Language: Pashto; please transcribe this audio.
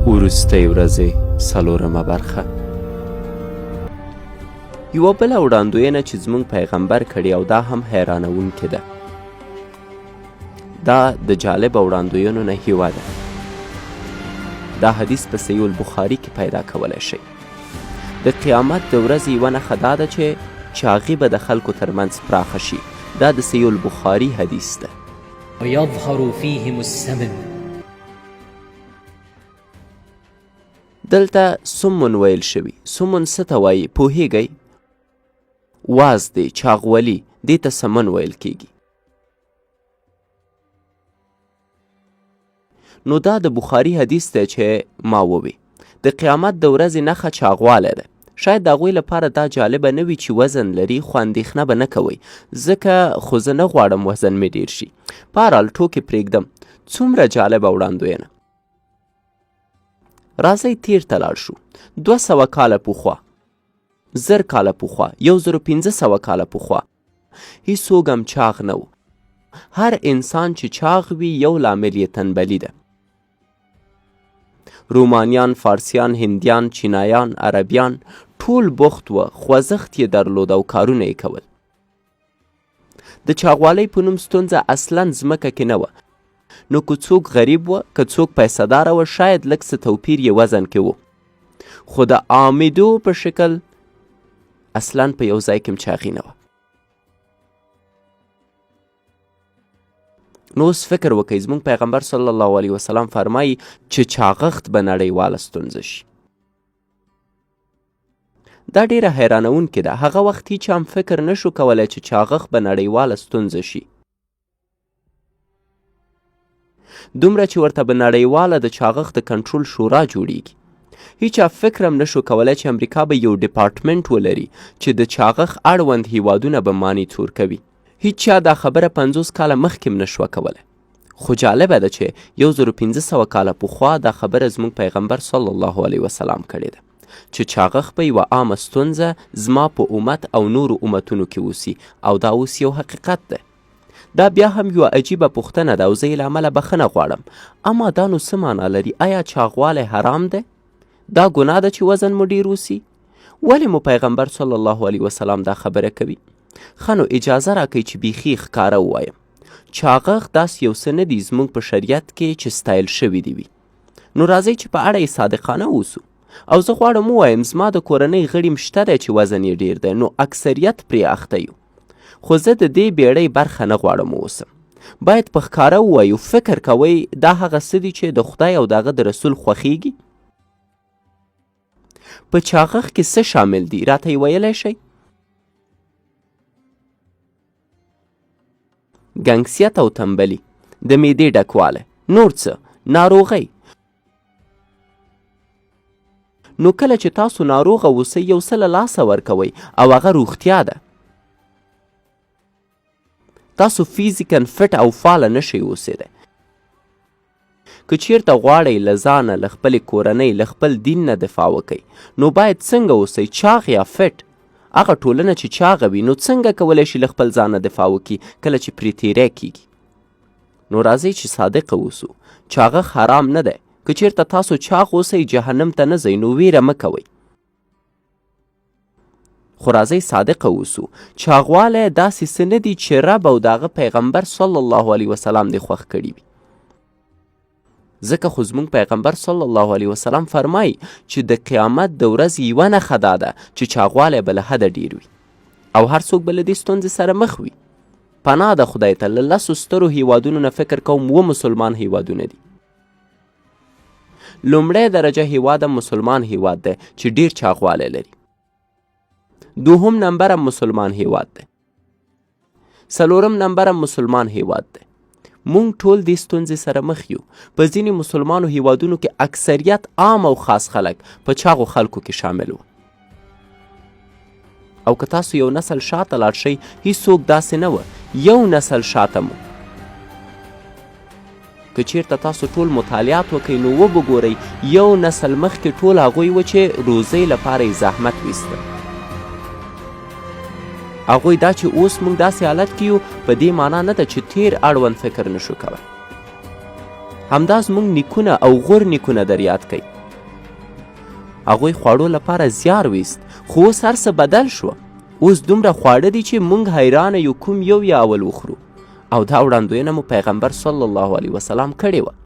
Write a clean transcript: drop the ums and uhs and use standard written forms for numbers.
وروستۍ ورځې څلورمه برخه. یوه بله وړاندوینه چې زموږ پیغمبر کړې او دا هم حیرانوونکې ده. دا د جالبه وړاندوینو نه یوه ده. دا حدیث په صحیح البخاري کې پیدا کولی شئ. د قیامت د ورځې یوه نښه دا ده چې چاغي به د خلکو ترمنځ پراخه شي. دا د صحیح البخاري حدیث ده. ويظهر فيهم السمن. دلته سمون ویل شوي. سمون څه ته وایي پوهیږئ؟ واز دی، چاغولي، دې ته سمن ویل کیږي. نو دا د بخاري حدیث دی چې ما ووی. د قیامت د ورځې نښه چاغوالی ده. شاید د هغوی لپاره دا جالبه نه وي چې وزن لري، خو اندېښنه به نه کوئ، ځکه خو زه نه غواړم وزن مې ډېر شي. په هر حال ټوکې پرېږدم. څومره جالبه وړاندوینه. راځئ تیر ته لاړ شو. 200 کاله پخوا، 1000 کاله پخوا، 1500 کاله پخوا هیڅوک هم چاغ نه و. هر انسان چې چاغ وي یو لامل یې تنبلي ده. رومانیان، فارسیان، هندیان، چینایان، عربیان ټول بوخت و، خوځښت یې درلود او کارونه یې کول. د چاغوالۍ په نوم ستونزه اصلا ځمکه کې نه وه. نو که څوک غریب و، که څوک پیسه‌داره و، شاید لږ څه توپیر یې وزن کې و، خو د عامدو په شکل اصلا په یو ځای کې هم چاغي نه وه. نو اوس فکر وکئ، زموږ پیغمبر صلی الله علیه وسلم فرمایي چې چاغښت به نړیواله ستونزه شي. دا ډیره حیرانوونکې ده. هغه وخت هیچا هم فکر نشو کولی چې چاغښت به نړیواله ستونزه شي. دومره چې ورته به نړیواله د چاغښت د کنټرول شورا جوړیږي. هیچا فکر هم نشو کولی چې امریکا به یو ډپارټمنټ ولري چې د چاغښت اړوند هیوادونه به مانیټور کوي. هیچا دا خبره 50 کاله مخکې هم نشوه کولی. خو جالبه ده چې 1500 کاله پخوا دا خبره زموږ پیغمبر صلی الله علیه وسلم کړې ده چې چاغښت به یوه عامه ستونزه زما په امت او نورو امتونو کې اوسي، او دا اوس یو حقیقت ده. دا بیا هم یوه عجیبه پوښتنه ده او زه یې له امله بخښنه غواړم. اما دا نو څه معنا لري؟ آیا چاغوالی حرام ده؟ دا ګناه ده چې وزن مو ډیر اوسي؟ ولې مو پیغمبر صلی الله علیه وسلم دا خبره کوي؟ ښه نو اجازه راکئ چې بیخي ښکاره ووایم. چاغښت داسې یو څه نه دي زموږ په شریعت کې چې ستایل شوي دي وي. نو راځئ چې په اړه یې صادقانه اوسو. او زه غواړم ووایم زما د کورنۍ غړي م شته دی چې وزن یې ډیر دی، نو اکثریت پرې اخته یو. خو زه د دې بیړۍ برخه نه غواړم اوسم. باید په ښکاره ووایو. فکر کوئ دا هغه څه دي چې د خدای او د هغه د رسول خوښیږي؟ په چاغښت کې څه شامل دي؟ راته یې ویلی شئ؟ ګنګسیت او تنبلي، د معدې ډکوالی، نور څه؟ ناروغۍ. نو کله چې تاسو ناروغه اوسئ یو څه له لاسه ورکوئ او هغه روغتیا ده. تاسو فیزیکن فټ او فعاله نشئ اوسېدی. که چیرته غواړئ له ځانه، له خپلې کورنۍ، له خپل دین نه دفاع وکئ، نو باید څنګه اوسئ؟ چاغ یا فټ؟ هغه ټولنه چې چاغه وي نو څنګه کولی شي له خپل ځانه دفاع وکړي کله چې پرې تیری کیږي؟ نو راځئ چې صادقه اوسو. چاغښت حرام نه دی. که چیرته تاسو چاغ اوسئ جهنم ته نه ځئ، نو ویره مه کوئ. خو راځئ صادقه اوسو. چاغوالی داسې څه نه دي چې رب او د هغه پیغمبر صلی الله علیه وسلم دې خوښ کړي وي. ځکه خو زموږ پیغمبر صلی الله علیه وسلم فرمایي چې د قیامت د ورځې یوه نښه دا ده چې چاغوالی به له حده ډیر وي، او هر څوک به له دې ستونزې سره مخ وي. پناه ده خدای ته. له 10 سترو هیوادونو نه فکر کوم 2 مسلمان هیوادونه دي. لومړی درجه هیواد مسلمان هیواد دی چې ډیر چاغوالی لري. 2 نمبر مسلمان هیواد دی. 4 نمبر مسلمان هیواد دی. مونږ ټول دې ستونزې سره مخ یو. په ځینې مسلمانو هیوادونو کې اکثریت عام او خاص خلک په چاغو خلکو کې شامل و. او که تاسو یو نسل شاته لاړ شئ، هیڅوک داسې نه و. یو نسل شاته مو. که چیرته تاسو ټول مطالعات وکئ نو وبګورئ یو نسل مخکې ټول هغوی و چې روزۍ لپاره یې زحمت ویسته. هغوی دا چې اوس موږ داسې حالت کې یو په دې معنا نه ده چې تیر اړوند فکر نشو کولی. همدا زموږ نیکونه او غور نیکونه در یاد کوي. هغوی خوړو لپاره زیار ویست، خو اوس هر څه بدل شوه. اوس دومره خواړه دي چې موږ حیرانه یو کوم یو یې اول وخورو. او دا وړاندوینه مو پیغمبر صلی الله علیه وسلم کړې وه.